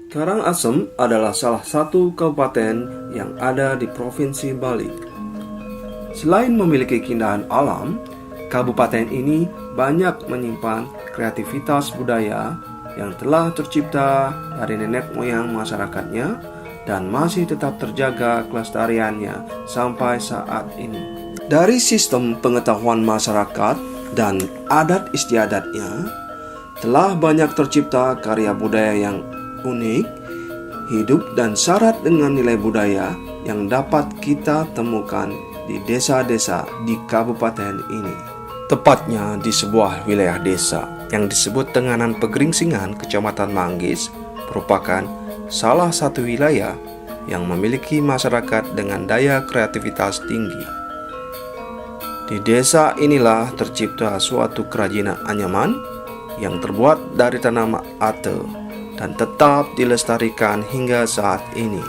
Karangasem adalah salah satu kabupaten yang ada di Provinsi Bali. Selain memiliki keindahan alam, kabupaten ini banyak menyimpan kreativitas budaya yang telah tercipta dari nenek moyang masyarakatnya dan masih tetap terjaga kelestariannya sampai saat ini. Dari sistem pengetahuan masyarakat dan adat istiadatnya, telah banyak tercipta karya budaya yang unik, hidup dan syarat dengan nilai budaya yang dapat kita temukan di desa-desa di kabupaten ini. Tepatnya di sebuah wilayah desa yang disebut Tenganan Pegeringsingan, Kecamatan Manggis, merupakan salah satu wilayah yang memiliki masyarakat dengan daya kreativitas tinggi. Di desa inilah tercipta suatu kerajinan anyaman yang terbuat dari tanaman ate dan tetap dilestarikan hingga saat ini.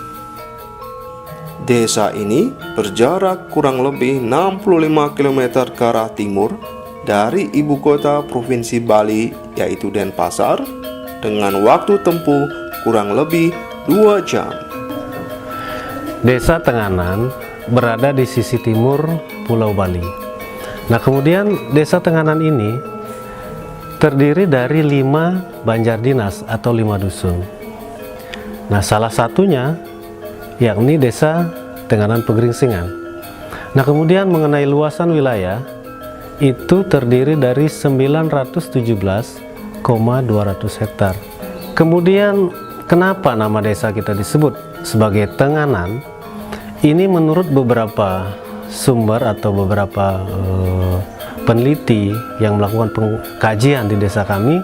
Desa ini berjarak kurang lebih 65 km ke arah timur dari ibu kota Provinsi Bali, yaitu Denpasar, dengan waktu tempuh kurang lebih 2 jam. Desa Tenganan berada di sisi timur Pulau Bali. Nah, kemudian Desa Tenganan ini terdiri dari 5 banjar dinas atau 5 dusun. Nah, salah satunya yakni Desa Tenganan Pegeringsingan. Nah, kemudian mengenai luasan wilayah itu terdiri dari 917,200 hektar. Kemudian kenapa nama desa kita disebut sebagai Tenganan? Ini menurut beberapa sumber atau beberapa peneliti yang melakukan pengkajian di desa kami,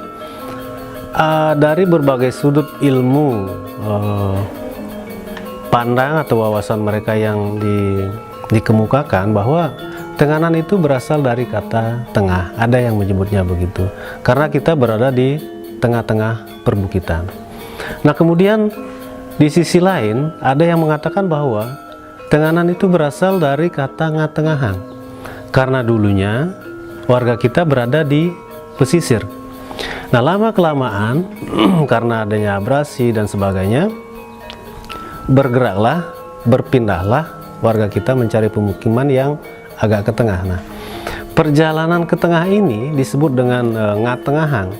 dari berbagai sudut ilmu pandang atau wawasan mereka yang dikemukakan bahwa Tenganan itu berasal dari kata tengah. Ada yang menyebutnya begitu karena kita berada di tengah-tengah perbukitan. Nah, kemudian di sisi lain ada yang mengatakan bahwa Tenganan itu berasal dari kata ngatengahan karena dulunya warga kita berada di pesisir. Nah, lama-kelamaan karena adanya abrasi dan sebagainya, berpindahlah warga kita mencari pemukiman yang agak ke tengah. Nah, perjalanan ke tengah ini disebut dengan ngatengahan,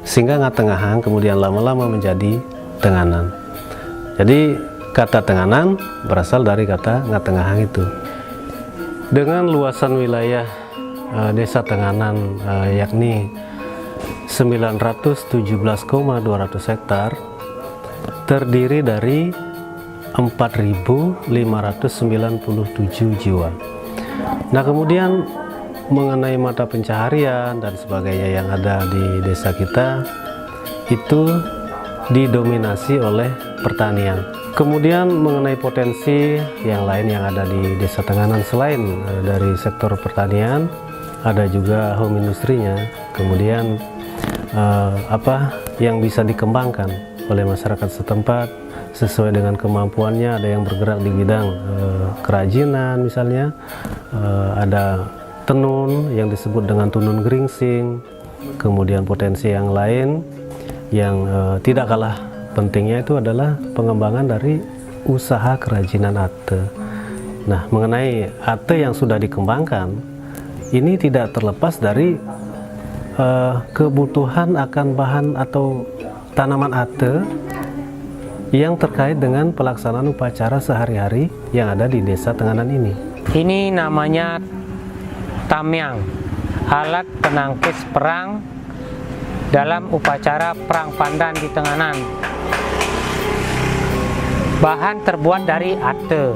sehingga ngatengahan kemudian lama-lama menjadi Tenganan. Jadi kata Tenganan berasal dari kata ngatengahan itu. Dengan luasan wilayah Desa Tenganan yakni 917,200 hektar, terdiri dari 4.597 jiwa. Nah, kemudian mengenai mata pencaharian dan sebagainya yang ada di desa kita itu didominasi oleh pertanian. Kemudian mengenai potensi yang lain yang ada di Desa Tenganan selain dari sektor pertanian, ada juga home industrinya. Kemudian apa yang bisa dikembangkan oleh masyarakat setempat sesuai dengan kemampuannya. Ada yang bergerak di bidang kerajinan misalnya, ada tenun yang disebut dengan tenun geringsing. Kemudian potensi yang lain yang tidak kalah pentingnya itu adalah pengembangan dari usaha kerajinan ate. Nah, mengenai ate yang sudah dikembangkan, ini tidak terlepas dari kebutuhan akan bahan atau tanaman ate yang terkait dengan pelaksanaan upacara sehari-hari yang ada di Desa Tenganan ini. Ini namanya tamyang, alat penangkis perang dalam upacara perang pandan di Tenganan. Bahan terbuat dari ate.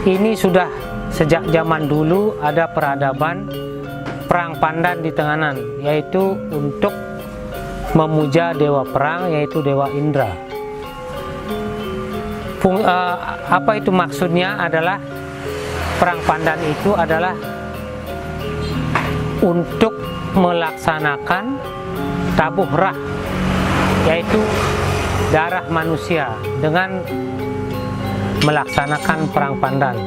Ini sudah sejak zaman dulu ada peradaban perang pandan di Tenganan, yaitu untuk memuja dewa perang, yaitu Dewa Indra. Apa itu maksudnya? Adalah perang pandan itu adalah untuk melaksanakan tabuh rah, yaitu darah manusia, dengan melaksanakan perang pandan.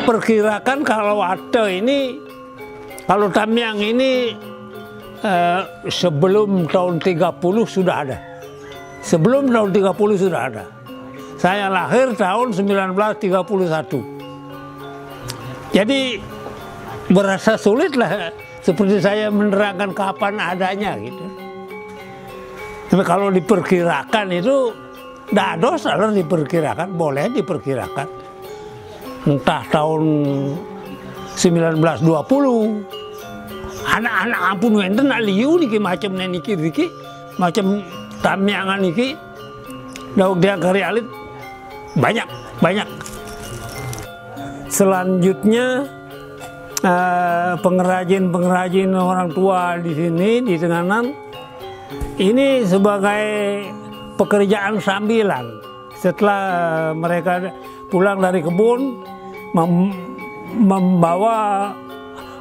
perkirakan kalau Ate ini, kalau Tamyang ini sebelum tahun 30 sudah ada. Sebelum tahun 30 sudah ada. Saya lahir tahun 1931. Jadi berasa sulit lah seperti saya menerangkan kapan adanya gitu. Tapi kalau diperkirakan itu tidak dosa lah diperkirakan, boleh diperkirakan. Entah tahun 1920. Anak-anak ampun wenten aliu niki macam niki niki macam Tamyangan niki dauk dia kari alit banyak. Selanjutnya pengrajin orang tua di sini di Tenganan ini sebagai pekerjaan sambilan. Setelah mereka pulang dari kebun membawa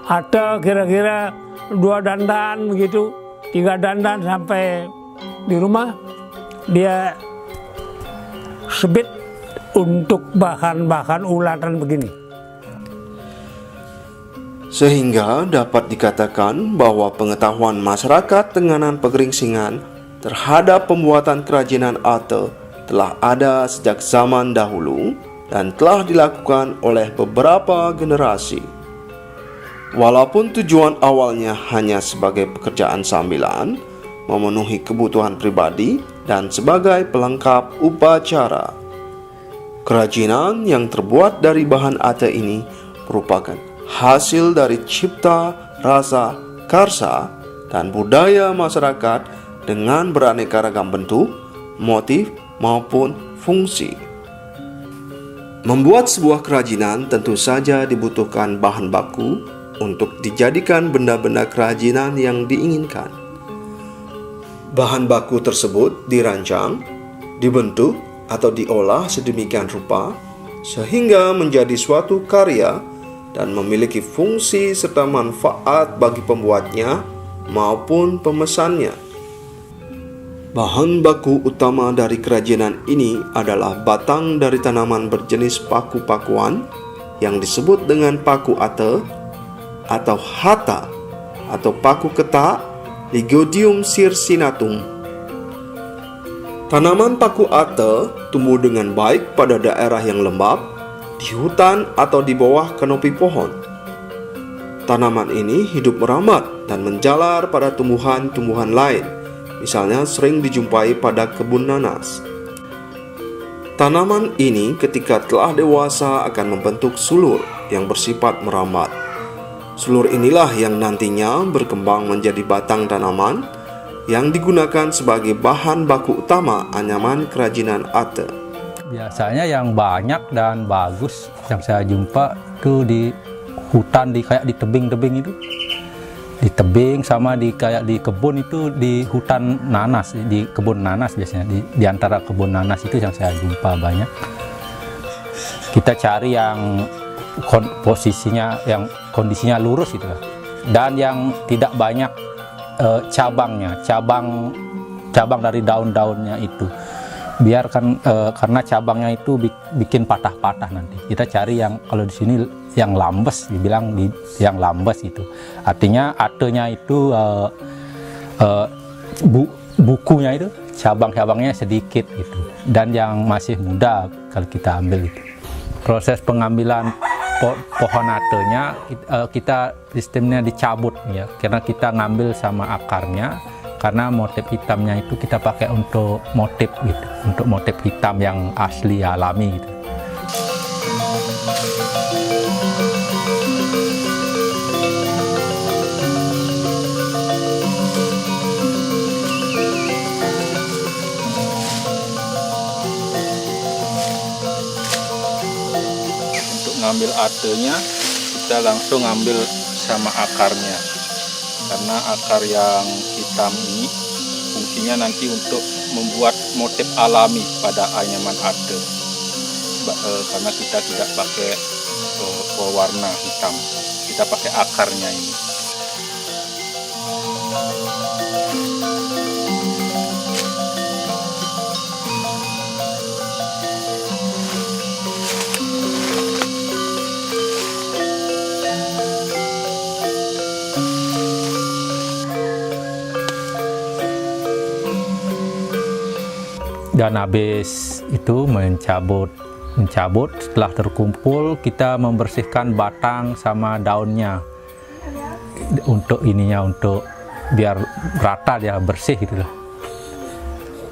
ada kira-kira 2 dandan begitu, 3 dandan sampai di rumah dia sebit untuk bahan-bahan ulatan begini. Sehingga dapat dikatakan bahwa pengetahuan masyarakat Tenganan Pegeringsingan terhadap pembuatan kerajinan Ate telah ada sejak zaman dahulu dan telah dilakukan oleh beberapa generasi. Walaupun tujuan awalnya hanya sebagai pekerjaan sambilan, memenuhi kebutuhan pribadi dan sebagai pelengkap upacara, kerajinan yang terbuat dari bahan Ate ini merupakan hasil dari cipta, rasa, karsa, dan budaya masyarakat dengan beraneka ragam bentuk, motif, maupun fungsi. Membuat sebuah kerajinan tentu saja dibutuhkan bahan baku untuk dijadikan benda-benda kerajinan yang diinginkan. Bahan baku tersebut dirancang, dibentuk, atau diolah sedemikian rupa sehingga menjadi suatu karya dan memiliki fungsi serta manfaat bagi pembuatnya maupun pemesannya. Bahan baku utama dari kerajinan ini adalah batang dari tanaman berjenis paku-pakuan yang disebut dengan paku Ate atau hata atau paku ketak Lygodium circinatum. Tanaman paku Ate tumbuh dengan baik pada daerah yang lembab, di hutan atau di bawah kanopi pohon. Tanaman ini hidup merambat dan menjalar pada tumbuhan-tumbuhan lain, misalnya sering dijumpai pada kebun nanas. Tanaman ini ketika telah dewasa akan membentuk sulur yang bersifat merambat. Sulur inilah yang nantinya berkembang menjadi batang tanaman yang digunakan sebagai bahan baku utama anyaman kerajinan Ate. Biasanya yang banyak dan bagus yang saya jumpa itu di hutan, kayak di tebing-tebing itu. Di tebing sama kayak di kebun itu, di hutan nanas, di kebun nanas biasanya. Di antara kebun nanas itu yang saya jumpa banyak. Kita cari yang posisinya, yang kondisinya lurus gitu. Dan yang tidak banyak cabangnya, cabang dari daun-daunnya itu. Biarkan karena cabangnya itu bikin patah-patah nanti. Kita cari yang kalau di sini yang lambes, dibilang yang lambes itu. Artinya Atenya itu bukunya itu cabang-cabangnya sedikit gitu. Dan yang masih muda kalau kita ambil itu. Proses pengambilan pohon Atenya kita sistemnya dicabut ya, karena kita ngambil sama akarnya. Karena motif hitamnya itu kita pakai untuk motif gitu, untuk motif hitam yang asli alami gitu. Untuk ngambil Atenya kita langsung ambil sama akarnya. Karena akar yang hitam ini fungsinya nanti untuk membuat motif alami pada anyaman Ate. Karena kita tidak pakai pewarna hitam, kita pakai akarnya ini. Dan habis itu mencabut setelah terkumpul kita membersihkan batang sama daunnya untuk biar rata dia bersih gitu lah.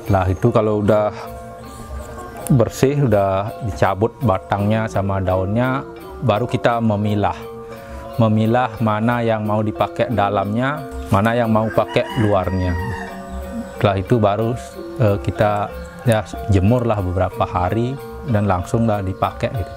Setelah itu kalau udah bersih, udah dicabut batangnya sama daunnya, baru kita memilah mana yang mau dipakai dalamnya, mana yang mau pakai luarnya. Setelah itu baru kita ya jemur lah beberapa hari dan langsung lah dipakai gitu.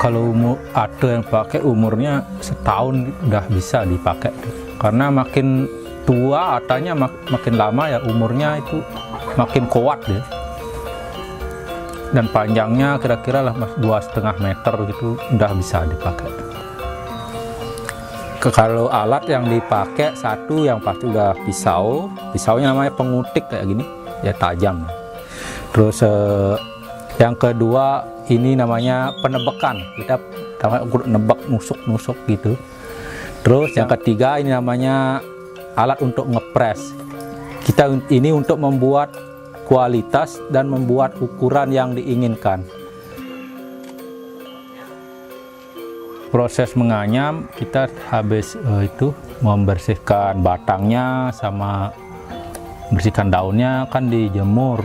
Kalau ada yang pakai umurnya setahun udah bisa dipakai, karena makin tua atanya makin lama ya umurnya itu makin kuat ya. Dan panjangnya kira-kira lah 2,5 meter gitu udah bisa dipakai. Kalau alat yang dipakai satu yang pasti udah pisaunya namanya pengutik kayak gini ya, tajam. Terus yang kedua ini namanya penebekan, kita nebak nusuk gitu. Terus yang ketiga ini namanya alat untuk ngepres. Kita ini untuk membuat kualitas dan membuat ukuran yang diinginkan. Proses menganyam kita habis itu membersihkan batangnya sama bersihkan daunnya, kan dijemur,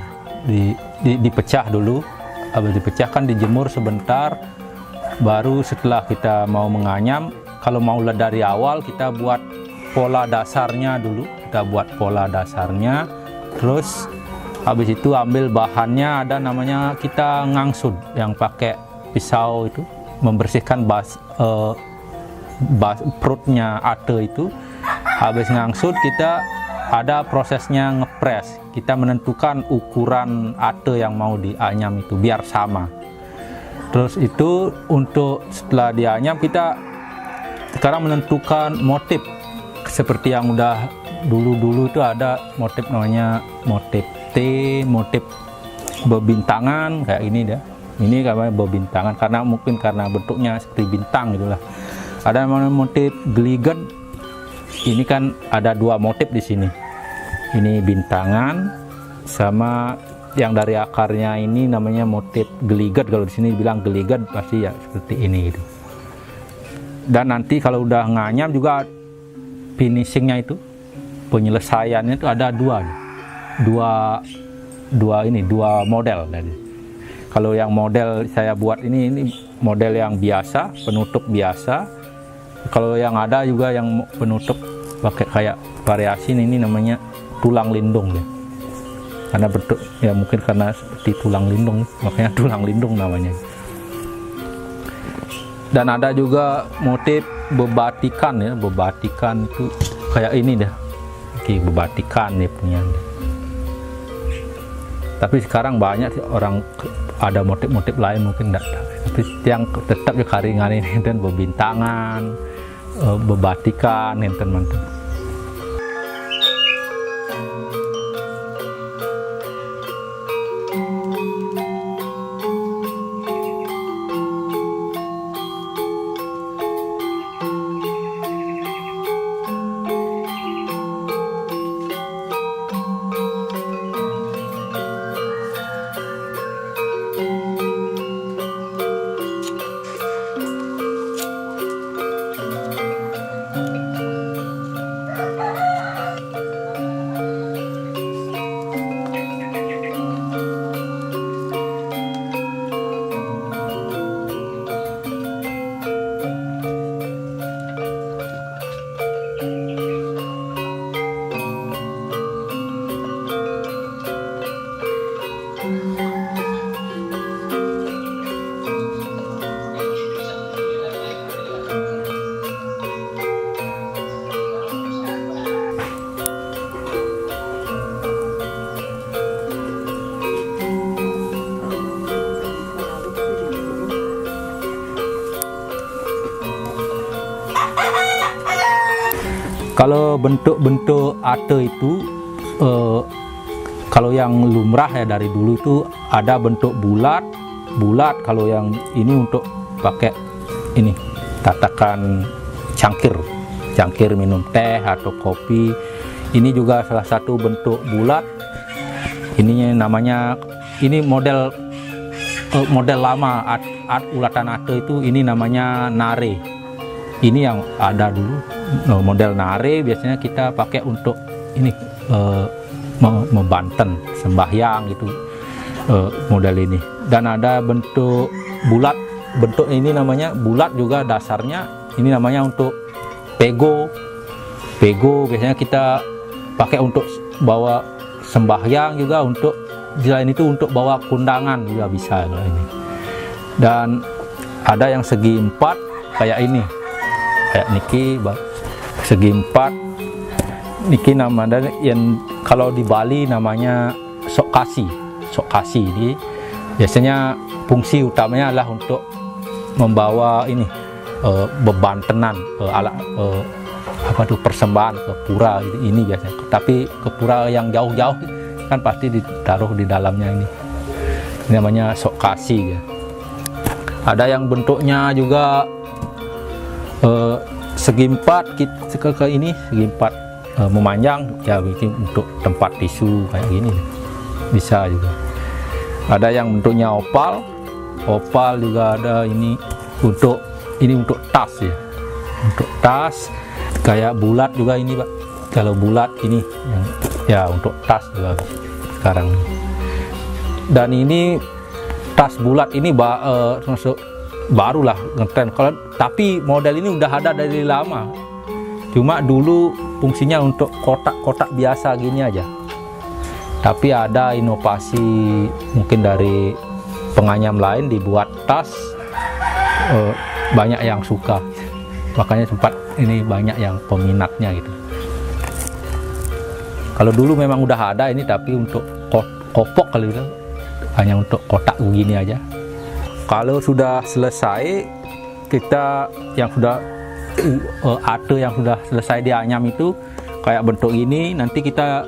dipecah dulu. Habis dipecah kan dijemur sebentar, baru setelah kita mau menganyam, kalau mau dari awal kita buat pola dasarnya dulu, terus habis itu ambil bahannya, ada namanya kita ngangsud yang pakai pisau itu, membersihkan perutnya ate itu. Habis ngangsud kita ada prosesnya ngepres, kita menentukan ukuran ate yang mau dianyam itu biar sama. Terus itu untuk setelah dianyam kita sekarang menentukan motif, seperti yang udah dulu itu ada motif namanya motif T, motif bebintangan kayak ini dah. Ini namanya bebintangan karena mungkin karena bentuknya seperti bintang gitulah. Ada namanya motif geliget. Ini kan ada 2 motif di sini. Ini bintangan sama yang dari akarnya ini namanya motif geliget. Kalau di sini bilang geliget pasti ya seperti ini gitu. Dan nanti kalau udah nganyam juga finishingnya itu, penyelesaiannya itu ada dua model tadi. Kalau yang model saya buat ini model yang biasa, penutup biasa. Kalau yang ada juga yang penutup pakai kayak variasi ini namanya tulang lindung ya. Karena bentuk ya mungkin karena seperti tulang lindung, makanya tulang lindung namanya. Dan ada juga motif bebatikan ya, bebatikan itu kayak ini dah. Oke, bebatikan nih punya. Tapi sekarang banyak sih orang ada motif-motif lain mungkin enggak. Tapi yang tetap ya karingan ini dan bebintangan, bebatikan nih teman-teman. Kalau bentuk-bentuk ate itu kalau yang lumrah ya dari dulu itu ada bentuk bulat. Kalau yang ini untuk pakai ini tatakan cangkir minum teh atau kopi. Ini juga salah satu bentuk bulat. Ininya namanya, ini model lama ulatan ate itu, ini namanya nare. Ini yang ada dulu, model nare biasanya kita pakai untuk ini membanten sembahyang itu, model ini. Dan ada bentuk bulat, bentuk ini namanya bulat juga dasarnya. Ini namanya untuk pego biasanya kita pakai untuk bawa sembahyang, juga untuk selain itu untuk bawa kundangan juga bisa kalau ini. Dan ada yang segi 4 kayak ini, kayak niki segi 4 niki namanya, yang kalau di Bali namanya sok kasi. Ini biasanya fungsi utamanya adalah untuk membawa ini bebantenan, persembahan ke pura ini biasanya. Tapi ke pura yang jauh-jauh kan pasti ditaruh di dalamnya ini namanya sok kasi ya. Ada yang bentuknya juga segi 4 ke ini, segi 4 memanjang ya, bikin untuk tempat tisu kayak gini bisa juga. Ada yang bentuknya opal juga ada. Ini untuk tas ya, untuk tas kayak bulat juga ini Pak. Kalau bulat ini yang ya untuk tas juga sekarang. Dan ini tas bulat ini masuk barulah ngetren. Tapi model ini udah ada dari lama. Cuma dulu fungsinya untuk kotak-kotak biasa gini aja. Tapi ada inovasi mungkin dari penganyam lain dibuat tas, banyak yang suka. Makanya sempat ini banyak yang peminatnya gitu. Kalau dulu memang udah ada ini, tapi untuk kopok kali itu hanya untuk kotak begini aja. Kalau sudah selesai, kita yang sudah ate yang sudah selesai dianyam itu kayak bentuk ini, nanti kita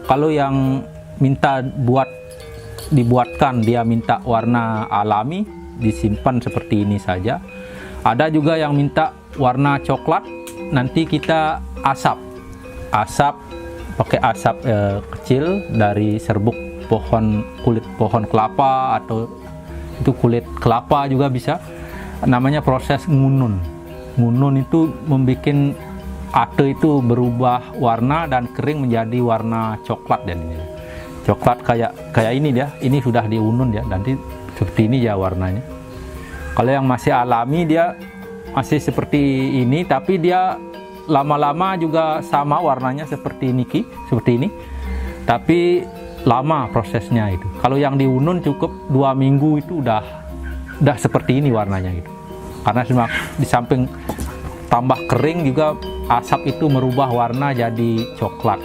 kalau yang minta dibuatkan, dia minta warna alami, disimpan seperti ini saja. Ada juga yang minta warna coklat, nanti kita asap pakai asap kecil dari serbuk kulit pohon kelapa, atau itu kulit kelapa juga bisa. Namanya proses ngunun itu membuat ate itu berubah warna dan kering menjadi warna coklat. Dan ini coklat kayak ini dia, ini sudah diunun ya, nanti seperti ini ya warnanya. Kalau yang masih alami dia masih seperti ini, tapi dia lama-lama juga sama warnanya seperti ini, tapi lama prosesnya itu. Kalau yang diunun cukup 2 minggu itu udah seperti ini warnanya gitu. Karena di samping tambah kering juga, asap itu merubah warna jadi coklat.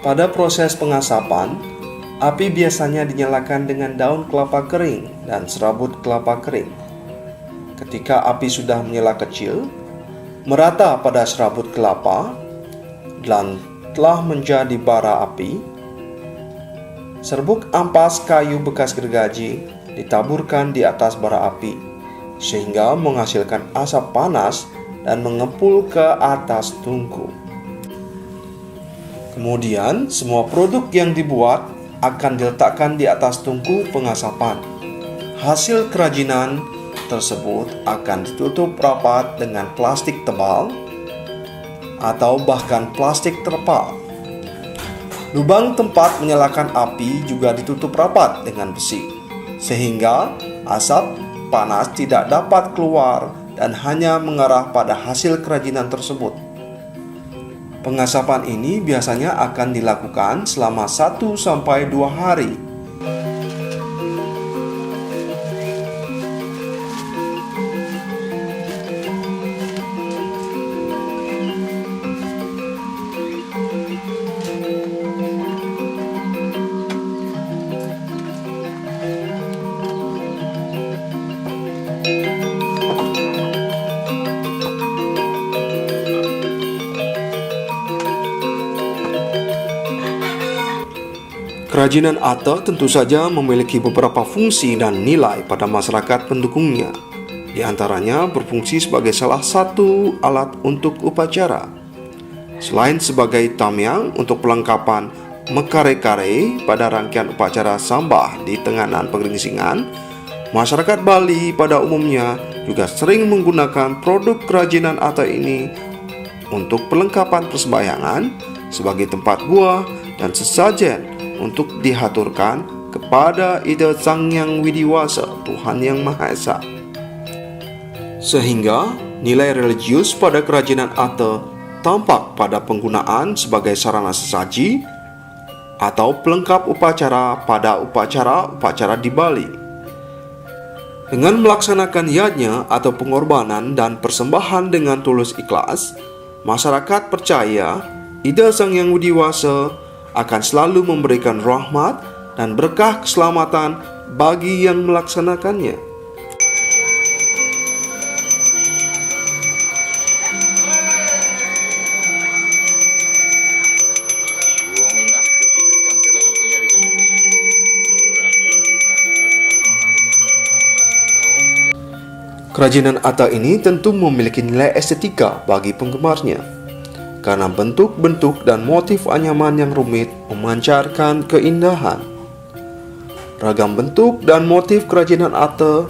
Pada proses pengasapan, api biasanya dinyalakan dengan daun kelapa kering dan serabut kelapa kering. Ketika api sudah menyala kecil, merata pada serabut kelapa, dan telah menjadi bara api, serbuk ampas kayu bekas gergaji ditaburkan di atas bara api, sehingga menghasilkan asap panas dan mengepul ke atas tungku. Kemudian, semua produk yang dibuat akan diletakkan di atas tungku pengasapan. Hasil kerajinan tersebut akan ditutup rapat dengan plastik tebal atau bahkan plastik terpal. Lubang tempat menyalakan api juga ditutup rapat dengan besi, sehingga asap panas tidak dapat keluar dan hanya mengarah pada hasil kerajinan tersebut. Pengasapan ini biasanya akan dilakukan selama 1-2 hari. Kerajinan ate tentu saja memiliki beberapa fungsi dan nilai pada masyarakat pendukungnya. Di antaranya berfungsi sebagai salah satu alat untuk upacara. Selain sebagai tamyang untuk pelengkapan mekare-kare pada rangkaian upacara sambah di tenganan pegeringsingan, masyarakat Bali pada umumnya juga sering menggunakan produk kerajinan ate ini untuk pelengkapan persembahyangan sebagai tempat buah dan sesajen untuk dihaturkan kepada Ida Sang Hyang Widiwasa, Tuhan Yang Maha Esa. Sehingga nilai religius pada kerajinan ate tampak pada penggunaan sebagai sarana sesaji atau pelengkap upacara pada upacara-upacara di Bali. Dengan melaksanakan yajna atau pengorbanan dan persembahan dengan tulus ikhlas, masyarakat percaya Ida Sang Hyang Widiwasa akan selalu memberikan rahmat dan berkah keselamatan bagi yang melaksanakannya. Kerajinan ate ini tentu memiliki nilai estetika bagi penggemarnya, karena bentuk-bentuk dan motif anyaman yang rumit memancarkan keindahan. Ragam bentuk dan motif kerajinan ate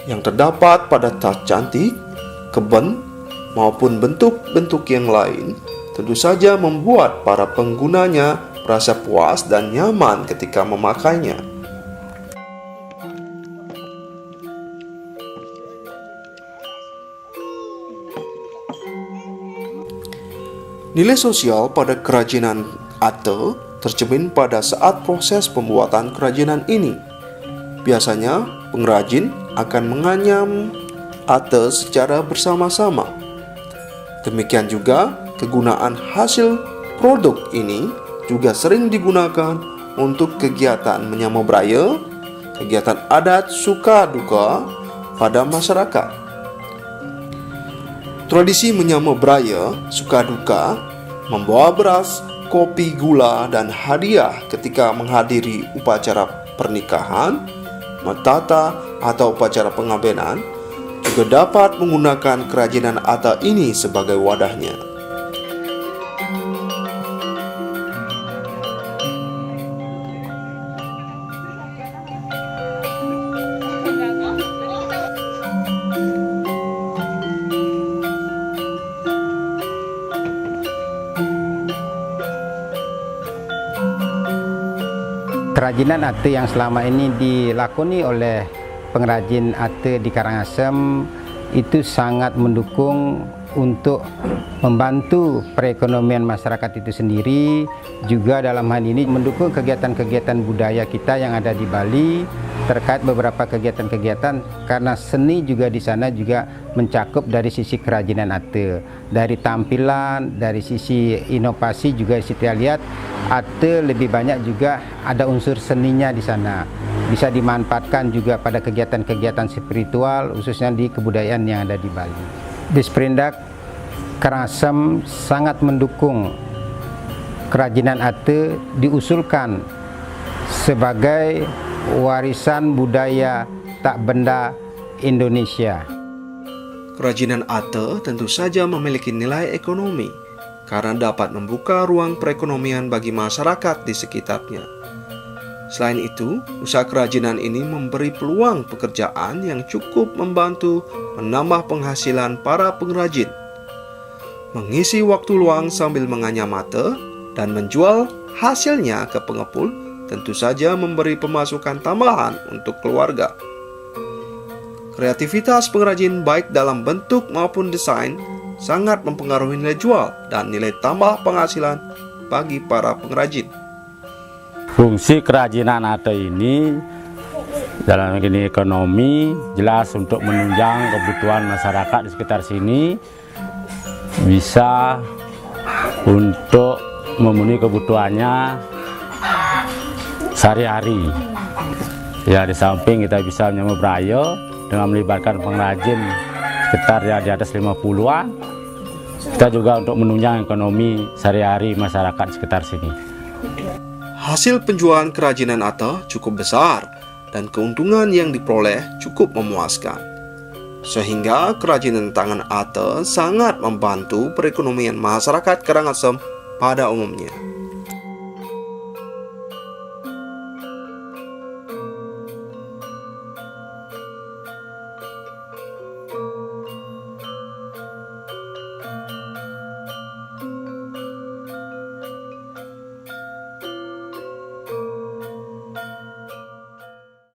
yang terdapat pada tas cantik, keben, maupun bentuk-bentuk yang lain tentu saja membuat para penggunanya merasa puas dan nyaman ketika memakainya. Nilai sosial pada kerajinan ate tercermin pada saat proses pembuatan kerajinan ini. Biasanya, pengrajin akan menganyam ate secara bersama-sama. Demikian juga, kegunaan hasil produk ini juga sering digunakan untuk kegiatan menyamobraya, kegiatan adat suka duka pada masyarakat. Tradisi menyamobraya suka duka membawa beras, kopi, gula, dan hadiah ketika menghadiri upacara pernikahan, matata, atau upacara pengabenan juga dapat menggunakan kerajinan ate ini sebagai wadahnya. Kerajinan ate yang selama ini dilakoni oleh pengrajin ate di Karangasem itu sangat mendukung untuk membantu perekonomian masyarakat itu sendiri, juga dalam hal ini mendukung kegiatan-kegiatan budaya kita yang ada di Bali terkait beberapa kegiatan-kegiatan, karena seni juga di sana juga mencakup dari sisi kerajinan ate, dari tampilan, dari sisi inovasi juga kita lihat ate lebih banyak juga ada unsur seninya di sana, bisa dimanfaatkan juga pada kegiatan-kegiatan spiritual khususnya di kebudayaan yang ada di Bali. Disperindak Karangasem sangat mendukung kerajinan ate diusulkan sebagai warisan budaya tak benda Indonesia. Kerajinan ate tentu saja memiliki nilai ekonomi karena dapat membuka ruang perekonomian bagi masyarakat di sekitarnya. Selain itu, usaha kerajinan ini memberi peluang pekerjaan yang cukup membantu menambah penghasilan para pengrajin. Mengisi waktu luang sambil menganyam ate dan menjual Hasilnya ke pengepul tentu saja memberi pemasukan tambahan untuk keluarga. Kreativitas pengrajin baik dalam bentuk maupun desain sangat mempengaruhi nilai jual dan nilai tambah penghasilan bagi para pengrajin. Fungsi kerajinan ate ini dalam gini ekonomi jelas untuk menunjang kebutuhan masyarakat di sekitar sini, bisa untuk memenuhi kebutuhannya sehari-hari. Ya, di samping kita bisa menyambut brayo dengan melibatkan pengrajin sekitar ya di atas 50-an, kita juga untuk menunjang ekonomi sehari-hari masyarakat di sekitar sini. Hasil penjualan kerajinan ate cukup besar dan keuntungan yang diperoleh cukup memuaskan. Sehingga kerajinan tangan ate sangat membantu perekonomian masyarakat Karangasem pada umumnya.